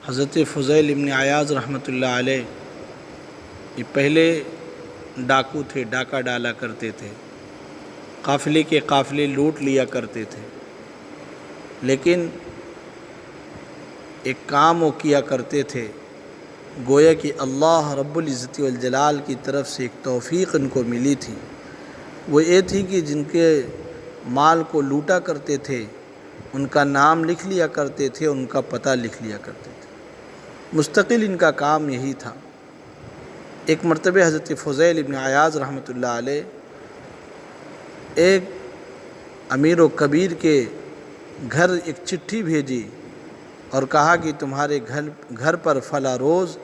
حضرت فضیل ابن عیاض رحمۃ اللہ علیہ یہ پہلے ڈاکو تھے، ڈاکہ ڈالا کرتے تھے، قافلے کے قافلے لوٹ لیا کرتے تھے، لیکن ایک کام وہ کیا کرتے تھے، گویا کہ اللہ رب العزت والجلال کی طرف سے ایک توفیق ان کو ملی تھی۔ وہ یہ تھی کہ جن کے مال کو لوٹا کرتے تھے ان کا نام لکھ لیا کرتے تھے، ان کا پتہ لکھ لیا کرتے تھے، مستقل ان کا کام یہی تھا۔ ایک مرتبہ حضرت فضیل ابن عیاض رحمۃ اللہ علیہ ایک امیر و کبیر کے گھر ایک چٹھی بھیجی اور کہا کہ تمہارے گھر پر فلاں روز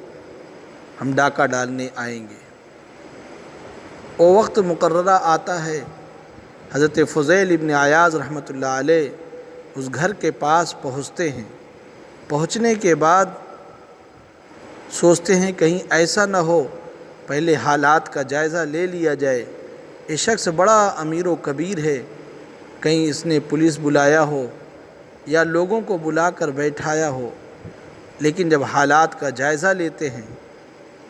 ہم ڈاکہ ڈالنے آئیں گے۔ وہ وقت مقررہ آتا ہے، حضرت فضیل ابن عیاض رحمۃ اللہ علیہ اس گھر کے پاس پہنچتے ہیں۔ پہنچنے کے بعد سوچتے ہیں کہیں ایسا نہ ہو، پہلے حالات کا جائزہ لے لیا جائے، یہ شخص بڑا امیر و کبیر ہے، کہیں اس نے پولیس بلایا ہو یا لوگوں کو بلا کر بیٹھایا ہو۔ لیکن جب حالات کا جائزہ لیتے ہیں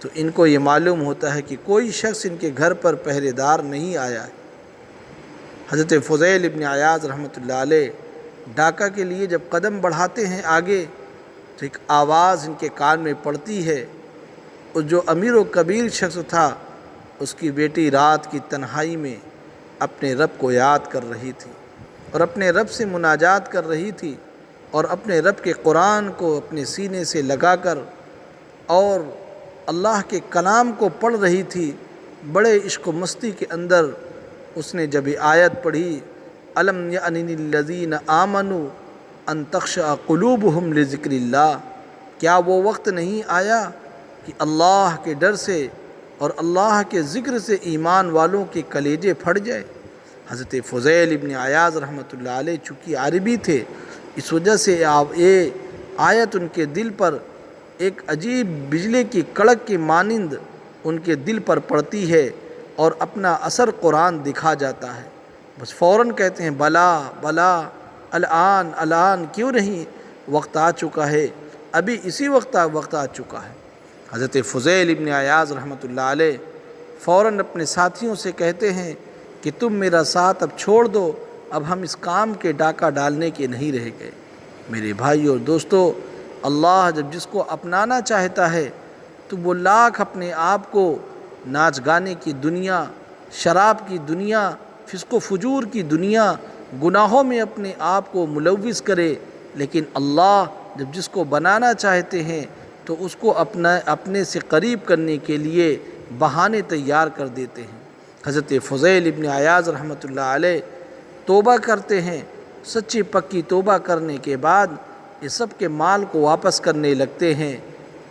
تو ان کو یہ معلوم ہوتا ہے کہ کوئی شخص ان کے گھر پر پہرے دار نہیں آیا ہے۔ حضرت فضیل ابن عیاض رحمۃ اللہ علیہ ڈاکہ کے لیے جب قدم بڑھاتے ہیں آگے تو ایک آواز ان کے کان میں پڑتی ہے، اور جو امیر و کبیر شخص تھا اس کی بیٹی رات کی تنہائی میں اپنے رب کو یاد کر رہی تھی اور اپنے رب سے مناجات کر رہی تھی اور اپنے رب کے قرآن کو اپنے سینے سے لگا کر اور اللہ کے کلام کو پڑھ رہی تھی۔ بڑے عشق و مستی کے اندر اس نے جب یہ آیت پڑھی، الم یأن للذین آمنوا ان تخشع قلوبہم لذکر اللہ، کیا وہ وقت نہیں آیا کہ اللہ کے ڈر سے اور اللہ کے ذکر سے ایمان والوں کے کلیجے پھٹ جائے۔ حضرت فضیل ابن عیاض رحمۃ اللہ علیہ چونکہ عربی تھے، اس وجہ سے یہ آیت ان کے دل پر ایک عجیب بجلی کی کڑک کی مانند ان کے دل پر پڑتی ہے اور اپنا اثر قرآن دکھا جاتا ہے۔ بس فوراً کہتے ہیں بلا بلا، الان الان، کیوں نہیں، وقت آ چکا ہے، ابھی اسی وقت آ چکا ہے۔ حضرت فضیل ابن عیاض رحمۃ اللہ علیہ فوراً اپنے ساتھیوں سے کہتے ہیں کہ تم میرا ساتھ اب چھوڑ دو، اب ہم اس کام کے ڈاکہ ڈالنے کے نہیں رہ گئے۔ میرے بھائیو اور دوستو، اللہ جب جس کو اپنانا چاہتا ہے تو وہ لاکھ اپنے آپ کو ناچ گانے کی دنیا، شراب کی دنیا، فسق و فجور کی دنیا، گناہوں میں اپنے آپ کو ملوث کرے، لیکن اللہ جب جس کو بنانا چاہتے ہیں تو اس کو اپنے سے قریب کرنے کے لیے بہانے تیار کر دیتے ہیں۔ حضرت فضیل ابن عیاض رحمۃ اللہ علیہ توبہ کرتے ہیں، سچی پکی توبہ کرنے کے بعد یہ سب کے مال کو واپس کرنے لگتے ہیں۔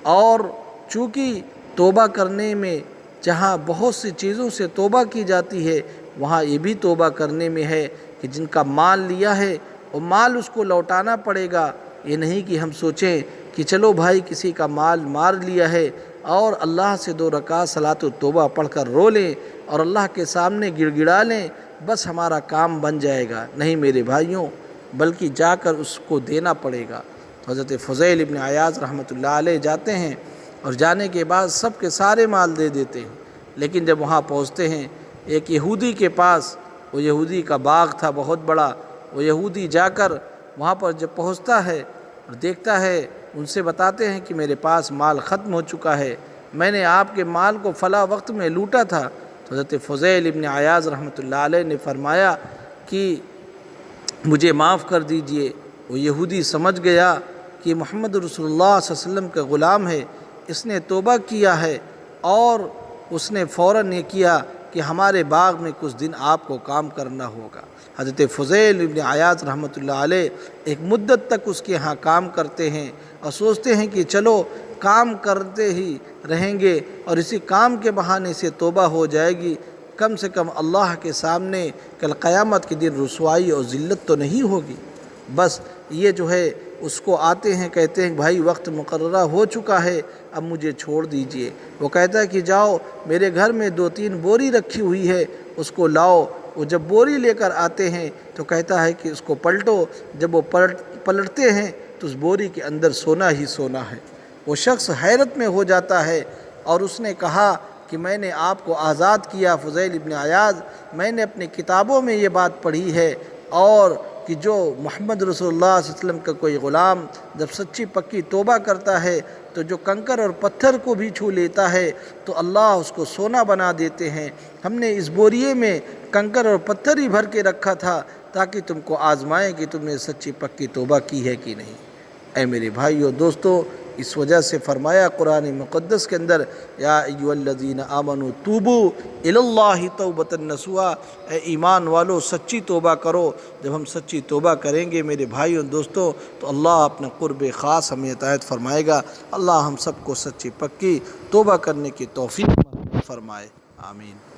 اور چونکہ توبہ کرنے میں جہاں بہت سی چیزوں سے توبہ کی جاتی ہے، وہاں یہ بھی توبہ کرنے میں ہے کہ جن کا مال لیا ہے وہ مال اس کو لوٹانا پڑے گا۔ یہ نہیں کہ ہم سوچیں کہ چلو بھائی کسی کا مال مار لیا ہے اور اللہ سے 2 رکعت صلاۃ التوبہ پڑھ کر رو لیں اور اللہ کے سامنے گڑ گڑا لیں، بس ہمارا کام بن جائے گا۔ نہیں میرے بھائیوں، بلکہ جا کر اس کو دینا پڑے گا۔ تو حضرت فضیل ابن عیاض رحمۃ اللہ علیہ جاتے ہیں اور جانے کے بعد سب کے سارے مال دے دیتے ہیں، لیکن جب وہاں پہنچتے ہیں ایک یہودی کے پاس، وہ یہودی کا باغ تھا بہت بڑا، وہ یہودی جا کر وہاں پر جب پہنچتا ہے اور دیکھتا ہے، ان سے بتاتے ہیں کہ میرے پاس مال ختم ہو چکا ہے، میں نے آپ کے مال کو فلاں وقت میں لوٹا تھا۔ تو حضرت فضیل ابن عیاض رحمۃ اللہ علیہ نے فرمایا کہ مجھے معاف کر دیجئے۔ وہ یہودی سمجھ گیا کہ محمد رسول اللہ صلی اللہ علیہ وسلم کا غلام ہے، اس نے توبہ کیا ہے، اور اس نے فوراً یہ کیا کہ ہمارے باغ میں کچھ دن آپ کو کام کرنا ہوگا۔ حضرت فضیل ابن عیاض رحمۃ اللہ علیہ ایک مدت تک اس کے ہاں کام کرتے ہیں اور سوچتے ہیں کہ چلو کام کرتے ہی رہیں گے اور اسی کام کے بہانے سے توبہ ہو جائے گی، کم سے کم اللہ کے سامنے کل قیامت کے دن رسوائی اور ذلت تو نہیں ہوگی۔ بس یہ جو ہے اس کو آتے ہیں، کہتے ہیں بھائی وقت مقررہ ہو چکا ہے، اب مجھے چھوڑ دیجئے۔ وہ کہتا ہے کہ جاؤ، میرے گھر میں 2-3 بوری رکھی ہوئی ہے، اس کو لاؤ۔ وہ جب بوری لے کر آتے ہیں تو کہتا ہے کہ اس کو پلٹو۔ جب وہ پلٹتے ہیں تو اس بوری کے اندر سونا ہی سونا ہے۔ وہ شخص حیرت میں ہو جاتا ہے اور اس نے کہا کہ میں نے آپ کو آزاد کیا فضیل ابن عیاض، میں نے اپنی کتابوں میں یہ بات پڑھی ہے، اور کہ جو محمد رسول اللہ صلی اللہ علیہ وسلم کا کوئی غلام جب سچی پکی توبہ کرتا ہے تو جو کنکر اور پتھر کو بھی چھو لیتا ہے تو اللہ اس کو سونا بنا دیتے ہیں۔ ہم نے اس بوریے میں کنکر اور پتھر ہی بھر کے رکھا تھا تاکہ تم کو آزمائیں کہ تم نے سچی پکی توبہ کی ہے کہ نہیں۔ اے میرے بھائیو دوستو، اس وجہ سے فرمایا قرآن مقدس کے اندر، یا ایھا الذین آمنوا توبوا الی اللہ توبۃ نصوحا، اے ایمان والو سچی توبہ کرو۔ جب ہم سچی توبہ کریں گے میرے بھائیوں دوستو تو اللہ اپنا قرب خاص ہمیں عطیت فرمائے گا۔ اللہ ہم سب کو سچی پکی توبہ کرنے کی توفیق فرمائے، آمین۔